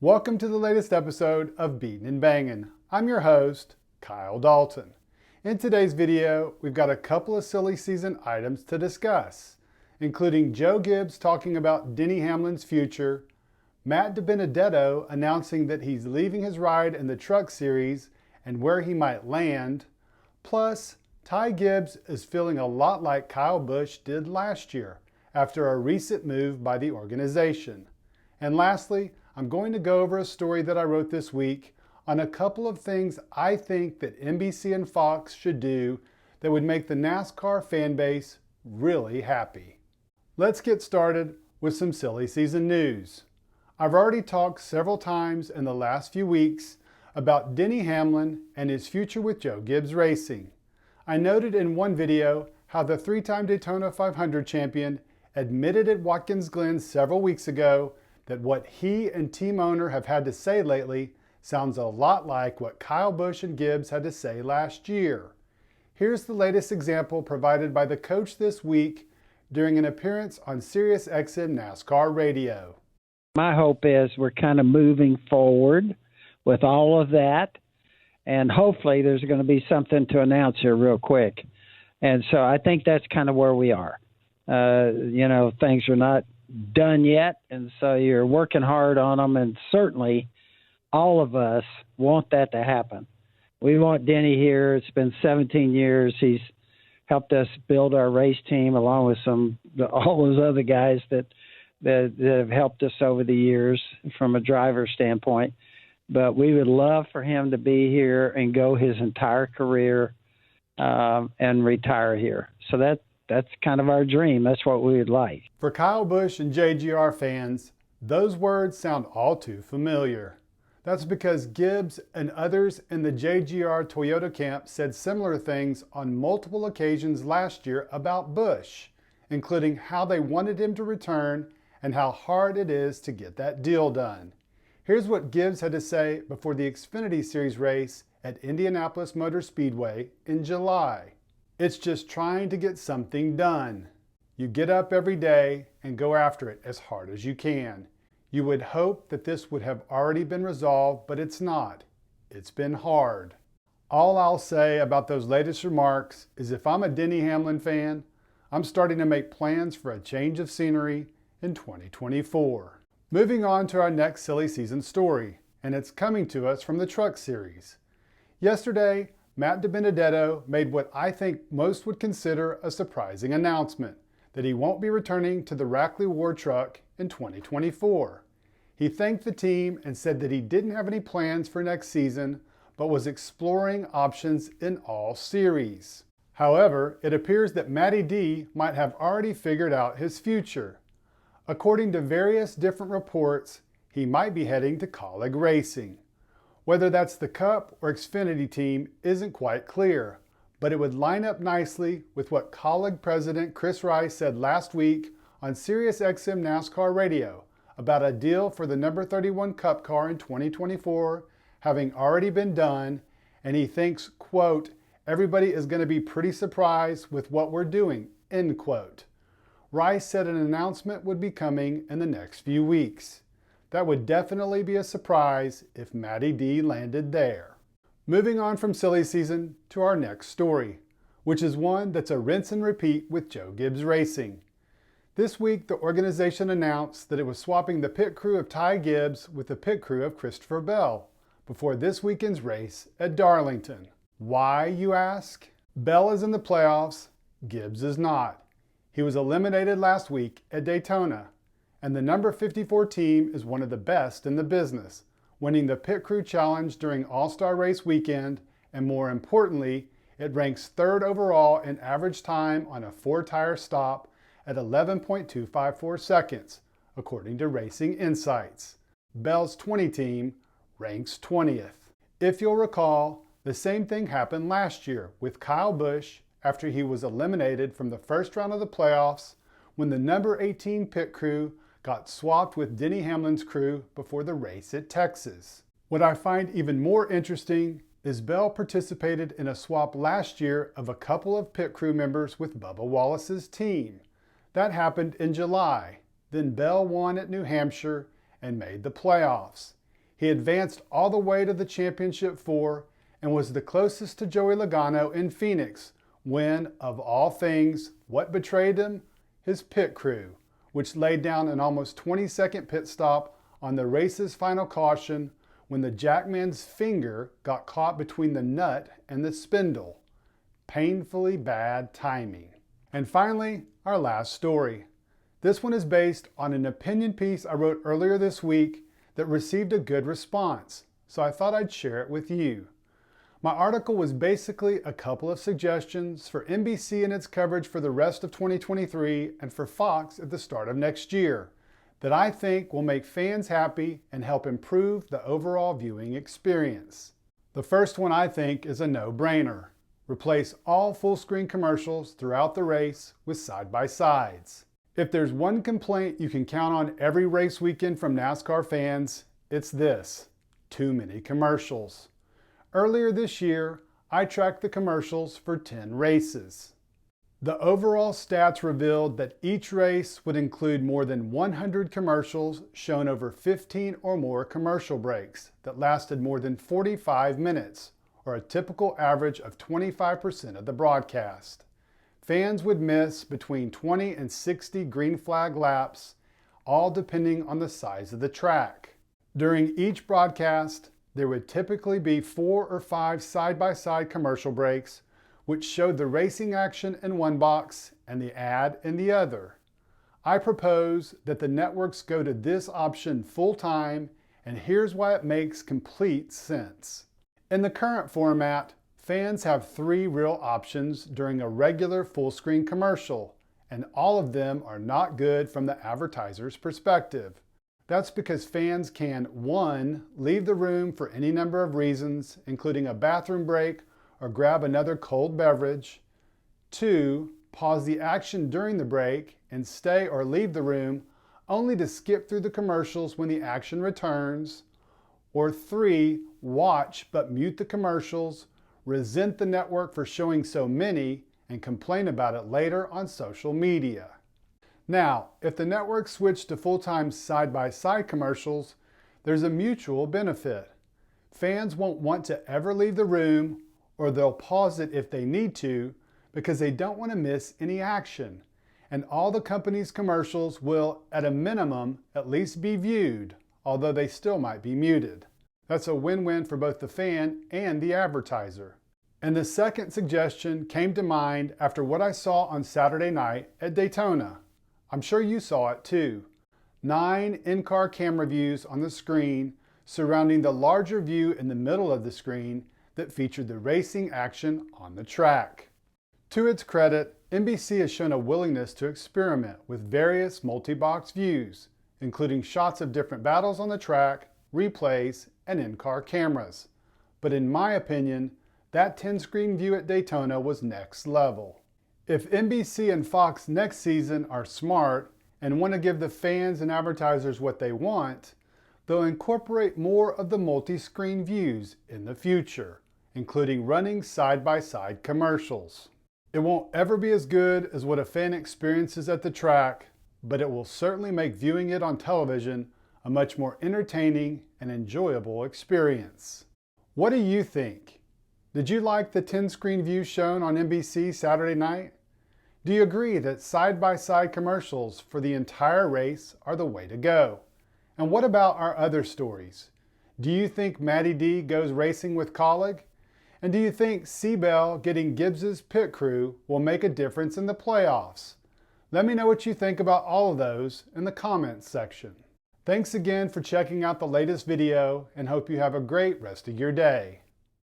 Welcome to the latest episode of Beatin' and Bangin'. I'm your host, Kyle Dalton. In today's video, we've got a couple of silly season items to discuss, including Joe Gibbs talking about Denny Hamlin's future, Matt DiBenedetto announcing that he's leaving his ride in the Truck Series and where he might land, plus Ty Gibbs is feeling a lot like Kyle Busch did last year after a recent move by the organization. And lastly, I'm going to go over a story that I wrote this week on a couple of things I think that NBC and Fox should do that would make the NASCAR fan base really happy. Let's get started with some silly season news. I've already talked several times in the last few weeks about Denny Hamlin and his future with Joe Gibbs Racing. I noted in one video how the three-time Daytona 500 champion admitted at Watkins Glen several weeks ago that what he and team owner have had to say lately sounds a lot like what Kyle Busch and Gibbs had to say last year. Here's the latest example provided by the coach this week during an appearance on SiriusXM NASCAR Radio. My hope is we're kind of moving forward with all of that, and hopefully there's going to be something to announce here real quick. And so I think that's kind of where we are. Things are not done yet, and so you're working hard on them, and certainly all of us want that to happen. We want Denny here. It's been 17 years. He's helped us build our race team along with all those other guys that have helped us over the years from a driver standpoint. But we would love for him to be here and go his entire career and retire here. So that's kind of our dream. That's what we would like. For Kyle Busch and JGR fans, those words sound all too familiar. That's because Gibbs and others in the JGR Toyota camp said similar things on multiple occasions last year about Busch, including how they wanted him to return and how hard it is to get that deal done. Here's what Gibbs had to say before the Xfinity Series race at Indianapolis Motor Speedway in July. It's just trying to get something done. You get up every day and go after it as hard as you can. You would hope that this would have already been resolved, but it's not. It's been hard. All I'll say about those latest remarks is if I'm a Denny Hamlin fan, I'm starting to make plans for a change of scenery in 2024. Moving on to our next silly season story, and it's coming to us from the Truck Series. Yesterday, Matt DiBenedetto made what I think most would consider a surprising announcement, that he won't be returning to the Rackley WAR Truck in 2024. He thanked the team and said that he didn't have any plans for next season, but was exploring options in all series. However, it appears that Matty D might have already figured out his future. According to various different reports, he might be heading to Colleague Racing. Whether that's the Cup or Xfinity team isn't quite clear, but it would line up nicely with what Colleague President Chris Rice said last week on SiriusXM NASCAR Radio about a deal for the number 31 Cup car in 2024 having already been done, and he thinks, quote, everybody is going to be pretty surprised with what we're doing, end quote. Rice said an announcement would be coming in the next few weeks. That would definitely be a surprise if Matty D landed there. Moving on from silly season to our next story, which is one that's a rinse and repeat with Joe Gibbs Racing. This week, the organization announced that it was swapping the pit crew of Ty Gibbs with the pit crew of Christopher Bell before this weekend's race at Darlington. Why, you ask? Bell is in the playoffs, Gibbs is not. He was eliminated last week at Daytona, and the number 54 team is one of the best in the business, winning the Pit Crew Challenge during All-Star Race weekend, and more importantly, it ranks third overall in average time on a four-tire stop at 11.254 seconds, according to Racing Insights. Bell's 20 team ranks 20th. If you'll recall, the same thing happened last year with Kyle Busch after he was eliminated from the first round of the playoffs when the number 18 pit crew got swapped with Denny Hamlin's crew before the race at Texas. What I find even more interesting is Bell participated in a swap last year of a couple of pit crew members with Bubba Wallace's team. That happened in July. Then Bell won at New Hampshire and made the playoffs. He advanced all the way to the championship 4 and was the closest to Joey Logano in Phoenix when, of all things, what betrayed him? His pit crew, which laid down an almost 20-second pit stop on the race's final caution when the jackman's finger got caught between the nut and the spindle. Painfully bad timing. And finally, our last story. This one is based on an opinion piece I wrote earlier this week that received a good response, so I thought I'd share it with you. My article was basically a couple of suggestions for NBC and its coverage for the rest of 2023 and for Fox at the start of next year that I think will make fans happy and help improve the overall viewing experience. The first one I think is a no-brainer. Replace all full-screen commercials throughout the race with side-by-sides. If there's one complaint you can count on every race weekend from NASCAR fans, it's this: too many commercials. Earlier this year, I tracked the commercials for 10 races. The overall stats revealed that each race would include more than 100 commercials shown over 15 or more commercial breaks that lasted more than 45 minutes, or a typical average of 25% of the broadcast. Fans would miss between 20 and 60 green flag laps, all depending on the size of the track. During each broadcast, there would typically be 4 or 5 side-by-side commercial breaks, which showed the racing action in one box and the ad in the other. I propose that the networks go to this option full-time, and here's why it makes complete sense. In the current format, fans have 3 real options during a regular full-screen commercial, and all of them are not good from the advertiser's perspective. That's because fans can 1. Leave the room for any number of reasons, including a bathroom break or grab another cold beverage. 2. Pause the action during the break and stay or leave the room only to skip through the commercials when the action returns. Or 3. Watch but mute the commercials, resent the network for showing so many, and complain about it later on social media. Now, if the network switched to full-time side-by-side commercials, there's a mutual benefit. Fans won't want to ever leave the room, or they'll pause it if they need to, because they don't want to miss any action. And all the company's commercials will, at a minimum, at least be viewed, although they still might be muted. That's a win-win for both the fan and the advertiser. And the second suggestion came to mind after what I saw on Saturday night at Daytona. I'm sure you saw it too. 9 in-car camera views on the screen surrounding the larger view in the middle of the screen that featured the racing action on the track. To its credit, NBC has shown a willingness to experiment with various multi-box views, including shots of different battles on the track, replays, and in-car cameras. But in my opinion, that 10-screen view at Daytona was next level. If NBC and Fox next season are smart and want to give the fans and advertisers what they want, they'll incorporate more of the multi-screen views in the future, including running side-by-side commercials. It won't ever be as good as what a fan experiences at the track, but it will certainly make viewing it on television a much more entertaining and enjoyable experience. What do you think? Did you like the 10-screen view shown on NBC Saturday night? Do you agree that side-by-side commercials for the entire race are the way to go? And what about our other stories? Do you think Matty D goes racing with Colleague? And do you think Seabell getting Gibbs's pit crew will make a difference in the playoffs? Let me know what you think about all of those in the comments section. Thanks again for checking out the latest video and hope you have a great rest of your day.